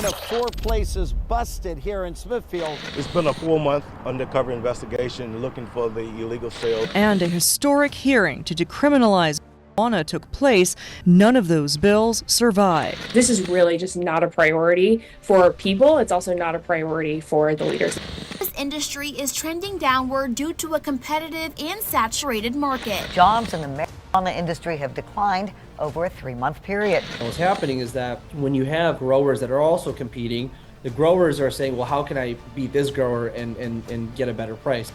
one of 4 places busted here in Smithfield. It's been a 4-month undercover investigation looking for the illegal sale. And a historic hearing to decriminalize marijuana took place. None of those bills survived. This is really just not a priority for people. It's also not a priority for the leaders. This industry is trending downward due to a competitive and saturated market. Jobs in the marijuana industry have declined over a 3-month period. And what's happening is that when you have growers that are also competing, the growers are saying, well, how can I beat this grower and get a better price?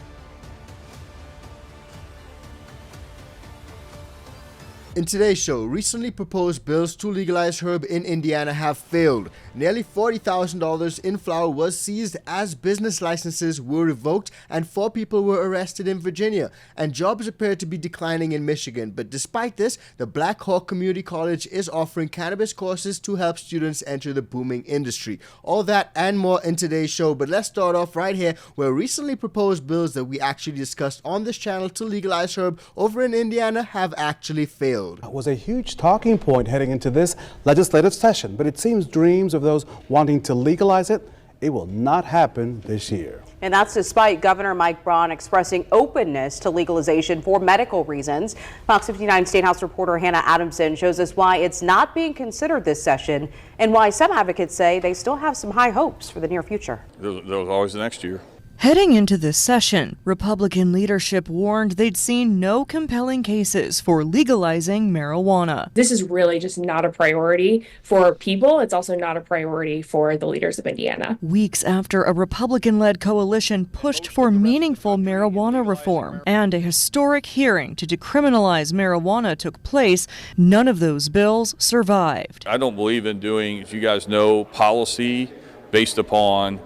In today's show, recently proposed bills to legalize herb in Indiana have failed. Nearly $40,000 in flour was seized as business licenses were revoked and 4 people were arrested in Virginia. And jobs appear to be declining in Michigan. But despite this, the Black Hawk Community College is offering cannabis courses to help students enter the booming industry. All that and more in today's show. But let's start off right here where recently proposed bills that we actually discussed on this channel to legalize herb over in Indiana have actually failed. Was a huge talking point heading into this legislative session, but it seems dreams of those wanting to legalize it will not happen this year. And that's despite Governor Mike Braun expressing openness to legalization for medical reasons. Fox 59 State House reporter Hannah Adamson shows us why it's not being considered this session and why some advocates say they still have some high hopes for the near future. There's always the next year. Heading into this session, Republican leadership warned they'd seen no compelling cases for legalizing marijuana. This is really just not a priority for people. It's also not a priority for the leaders of Indiana. Weeks after a Republican-led coalition pushed for meaningful marijuana reform and a historic hearing to decriminalize marijuana took place, none of those bills survived. I don't believe in doing, as you guys know, policy based upon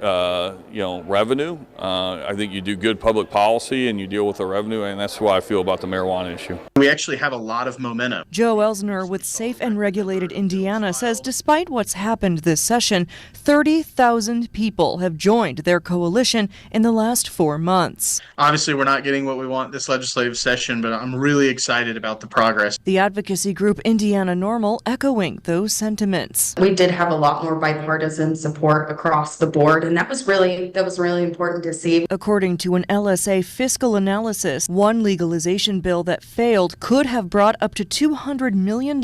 revenue. I think you do good public policy and you deal with the revenue, and that's what I feel about the marijuana issue. We actually have a lot of momentum. Joe Elsner with Safe and Regulated Indiana says despite what's happened this session, 30,000 people have joined their coalition in the last 4 months. Obviously, we're not getting what we want this legislative session, but I'm really excited about the progress. The advocacy group Indiana Normal echoing those sentiments. We did have a lot more bipartisan support across the board, and that was really important to see. According to an LSA fiscal analysis, one legalization bill that failed could have brought up to $200 million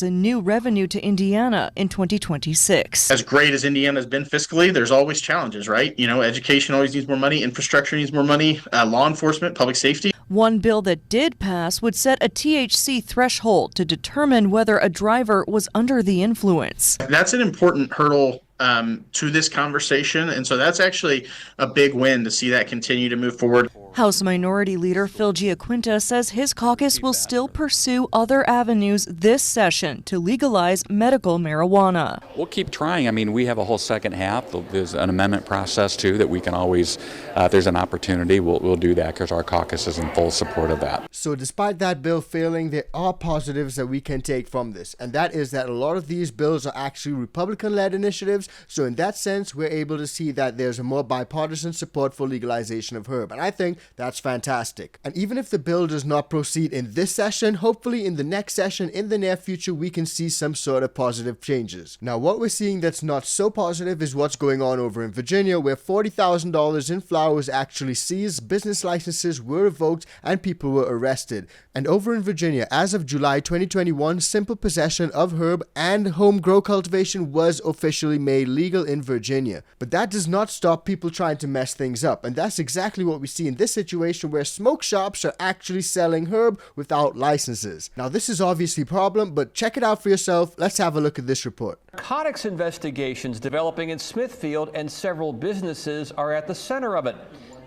in new revenue to Indiana in 2026. As great as Indiana's been fiscally, there's always challenges, right? Education always needs more money, infrastructure needs more money, law enforcement, public safety. One bill that did pass would set a THC threshold to determine whether a driver was under the influence. That's an important hurdle to this conversation, and so that's actually a big win to see that continue to move forward. House Minority Leader Phil Giaquinta says his caucus will still pursue other avenues this session to legalize medical marijuana. We'll keep trying. I mean, we have a whole second half. There's an amendment process, too, that we can always, if there's an opportunity, we'll do that because our caucus is in full support of that. So despite that bill failing, there are positives that we can take from this, and that is that a lot of these bills are actually Republican-led initiatives. So in that sense, we're able to see that there's a more bipartisan support for legalization of herb. And I think that's fantastic. And even if the bill does not proceed in this session, hopefully in the next session in the near future, we can see some sort of positive changes. Now, what we're seeing that's not so positive is what's going on over in Virginia, where $40,000 in flour was actually seized, business licenses were revoked, and people were arrested. And over in Virginia, as of July 2021, simple possession of herb and home grow cultivation was officially made legal in Virginia. But that does not stop people trying to mess things up. And that's exactly what we see in this situation where smoke shops are actually selling herb without licenses. Now, this is obviously a problem, but check it out for yourself. Let's have a look at this report. Narcotics investigations developing in Smithfield, and several businesses are at the center of it.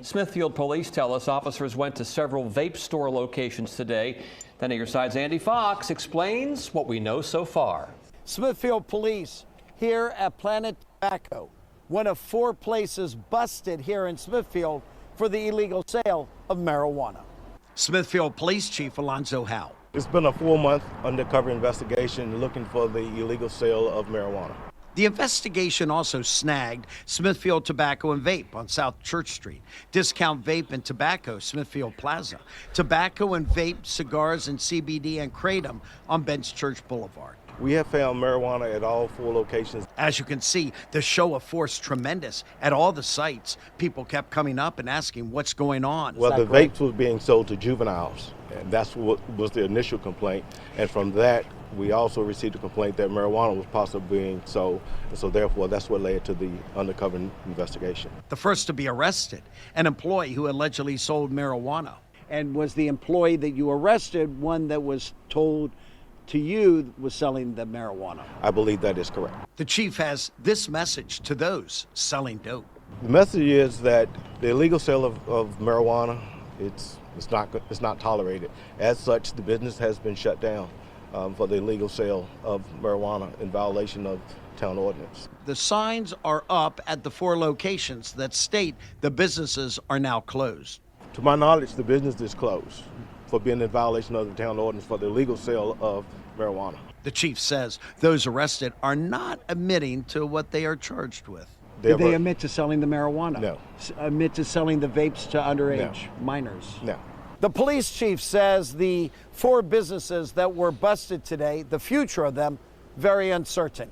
Smithfield police tell us officers went to several vape store locations today. Then Your Side's Andy Fox explains what we know so far. Smithfield police here at Planet Tobacco, one of 4 places busted here in Smithfield for the illegal sale of marijuana. Smithfield Police Chief Alonzo Howe. It's been a 4-month undercover investigation looking for the illegal sale of marijuana. The investigation also snagged Smithfield Tobacco and Vape on South Church Street, Discount Vape and Tobacco, Smithfield Plaza, Tobacco and Vape, Cigars and CBD and Kratom on Bench Church Boulevard. We have found marijuana at all 4 locations. As you can see, the show of force tremendous. At all the sites, people kept coming up and asking what's going on. Well, the vapes was being sold to juveniles, and that's what was the initial complaint. And from that, we also received a complaint that marijuana was possibly being sold, and so therefore that's what led to the undercover investigation. The first to be arrested, an employee who allegedly sold marijuana. And was the employee that you arrested one that was told to you was selling the marijuana? I believe that is correct. The chief has this message to those selling dope. The message is that the illegal sale of marijuana, it's not tolerated. As such, the business has been shut down for the illegal sale of marijuana in violation of town ordinance. The signs are up at the 4 locations that state the businesses are now closed. To my knowledge, the business is closed for being in violation of the town ordinance for the illegal sale of marijuana. The chief says those arrested are not admitting to what they are charged with. Did they admit to selling the marijuana? No. Admit to selling the vapes to underage minors? No. The police chief says the 4 businesses that were busted today, the future of them, very uncertain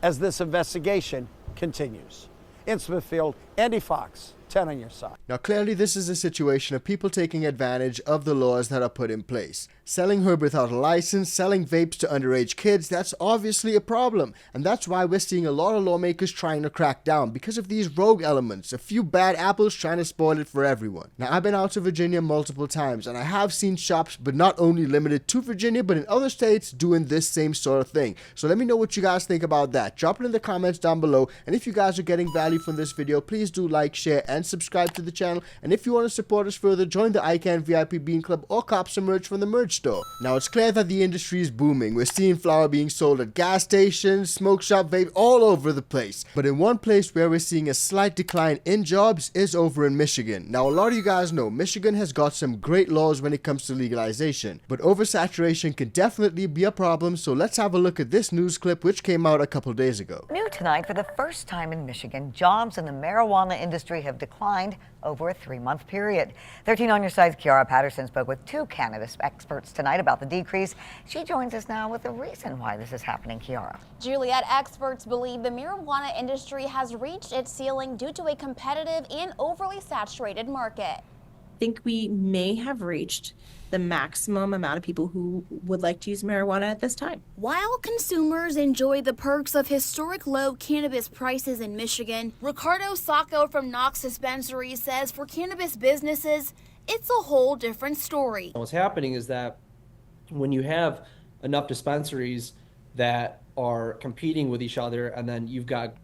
as this investigation continues. In Smithfield, Andy Fox, 10 on your side. Now, clearly, this is a situation of people taking advantage of the laws that are put in place. Selling herb without a license, selling vapes to underage kids, that's obviously a problem. And that's why we're seeing a lot of lawmakers trying to crack down because of these rogue elements, a few bad apples trying to spoil it for everyone. Now, I've been out to Virginia multiple times, and I have seen shops, but not only limited to Virginia, but in other states doing this same sort of thing. So let me know what you guys think about that. Drop it in the comments down below. And if you guys are getting value from this video, please do like, share, and subscribe to the channel. And if you want to support us further, join the ICANN VIP Bean Club or cop some merch from the merch store. Now, it's clear that the industry is booming. We're seeing flower being sold at gas stations, smoke shop, vape, all over the place. But in one place where we're seeing a slight decline in jobs is over in Michigan. Now, a lot of you guys know Michigan has got some great laws when it comes to legalization, but oversaturation can definitely be a problem. So let's have a look at this news clip which came out a couple days ago. New tonight, for the first time in Michigan, jobs in the marijuana industry have declined over a 3-month period. 13 on your side's Kiara Patterson spoke with 2 cannabis experts tonight about the decrease. She joins us now with the reason why this is happening. Kiara. Juliet, experts believe the marijuana industry has reached its ceiling due to a competitive and overly saturated market. I think we may have reached the maximum amount of people who would like to use marijuana at this time. While consumers enjoy the perks of historic low cannabis prices in Michigan, Ricardo Sacco from Knox Dispensary says for cannabis businesses, it's a whole different story. What's happening is that when you have enough dispensaries that are competing with each other, and then you've got,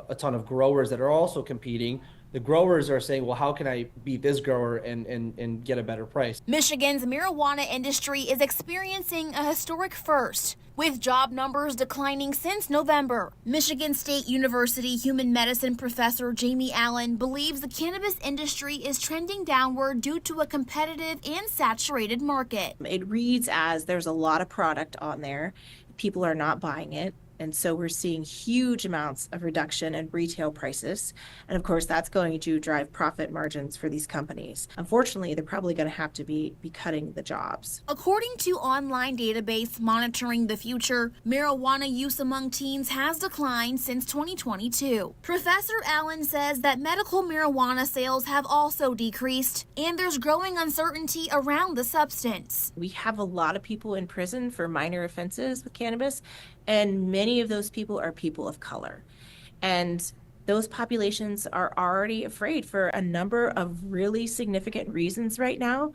a ton of growers that are also competing, the growers are saying, well, how can I beat this grower and get a better price? Michigan's marijuana industry is experiencing a historic first, with job numbers declining since November. Michigan State University human medicine professor Jamie Allen believes the cannabis industry is trending downward due to a competitive and saturated market. It reads as there's a lot of product on there. People are not buying it. And so we're seeing huge amounts of reduction in retail prices. And of course, that's going to drive profit margins for these companies. Unfortunately, they're probably going to have to be cutting the jobs. According to online database Monitoring the Future, marijuana use among teens has declined since 2022. Professor Allen says that medical marijuana sales have also decreased, and there's growing uncertainty around the substance. We have a lot of people in prison for minor offenses with cannabis, and many of those people are people of color. And those populations are already afraid for a number of really significant reasons right now.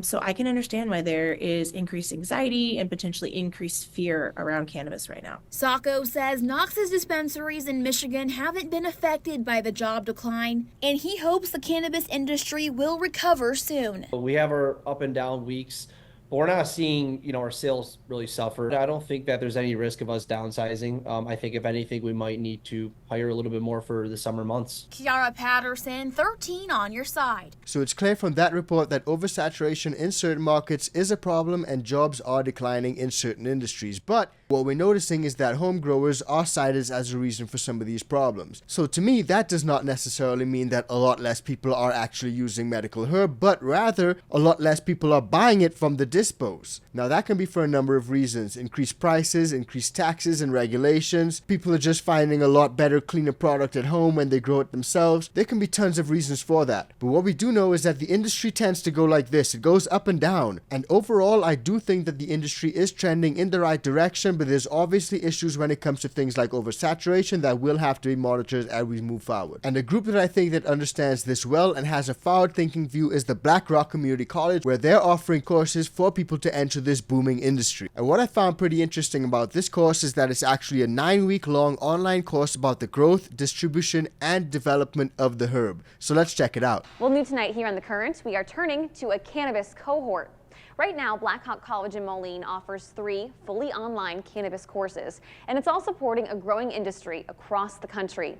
So I can understand why there is increased anxiety and potentially increased fear around cannabis right now. Sacco says Knox's dispensaries in Michigan haven't been affected by the job decline, and he hopes the cannabis industry will recover soon. We have our up and down weeks, but we're not seeing, our sales really suffer. I don't think that there's any risk of us downsizing. I think if anything, we might need to hire a little bit more for the summer months. Kiara Patterson, 13 on your side. So it's clear from that report that oversaturation in certain markets is a problem and jobs are declining in certain industries. But What we're noticing is that home growers are cited as a reason for some of these problems. So to me, that does not necessarily mean that a lot less people are actually using medical herb, but rather a lot less people are buying it from the dispos. Now that can be for a number of reasons: increased prices, increased taxes and regulations. People are just finding a lot better, cleaner product at home when they grow it themselves. There can be tons of reasons for that. But what we do know is that the industry tends to go like this. It goes up and down. And overall, I do think that the industry is trending in the right direction, but there's obviously issues when it comes to things like oversaturation that will have to be monitored as we move forward. And a group that I think that understands this well and has a forward-thinking view is the Black Rock Community College, where they're offering courses for people to enter this booming industry. And what I found pretty interesting about this course is that it's actually a 9-week-long online course about the growth, distribution, and development of the herb. So let's check it out. Well, new tonight here on The Current, we are turning to a cannabis cohort. Right now, Blackhawk College in Moline offers 3 fully online cannabis courses, and it's all supporting a growing industry across the country.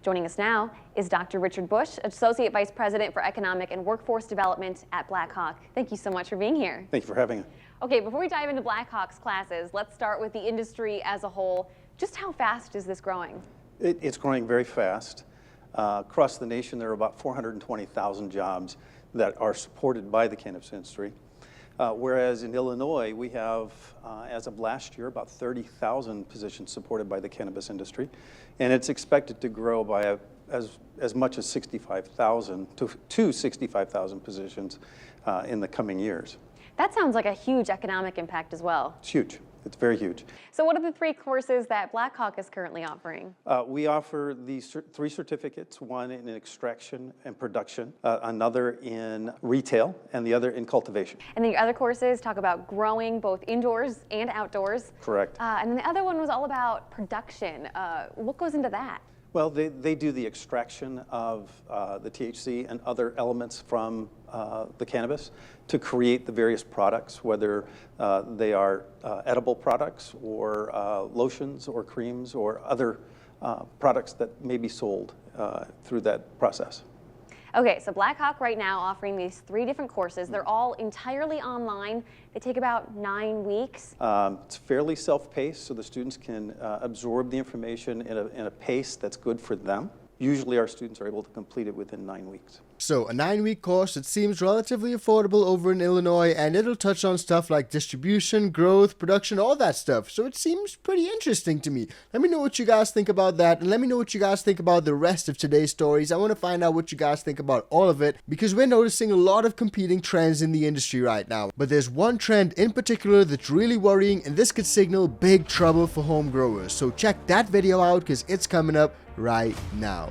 Joining us now is Dr. Richard Bush, Associate Vice President for Economic and Workforce Development at Blackhawk. Thank you so much for being here. Thank you for having me. Okay, before we dive into Blackhawk's classes, let's start with the industry as a whole. Just how fast is this growing? It's growing very fast. Across the nation, there are about 420,000 jobs that are supported by the cannabis industry. Whereas in Illinois, we have, as of last year, about 30,000 positions supported by the cannabis industry. And it's expected to grow by as much as 65,000 to 65,000 positions in the coming years. That sounds like a huge economic impact as well. It's huge. It's very huge. So what are the 3 courses that Blackhawk is currently offering? We offer these 3 certificates, one in extraction and production, another in retail, and the other in cultivation. And then your other courses talk about growing both indoors and outdoors. Correct. And then the other one was all about production. What goes into that? Well, they do the extraction of the THC and other elements from the cannabis to create the various products, whether they are edible products or lotions or creams or other products that may be sold through that process. Okay, so Blackhawk right now offering these 3 different courses. They're all entirely online. They take about 9 weeks. It's fairly self-paced, so the students can absorb the information in a pace that's good for them. Usually our students are able to complete it within 9 weeks. So a 9-week course, it seems relatively affordable over in Illinois, and it'll touch on stuff like distribution, growth, production, all that stuff. So it seems pretty interesting to me. Let me know what you guys think about that, and let me know what you guys think about the rest of today's stories. I want to find out what you guys think about all of it, because we're noticing a lot of competing trends in the industry right now. But there's one trend in particular that's really worrying, and this could signal big trouble for home growers. So check that video out, because it's coming up right now.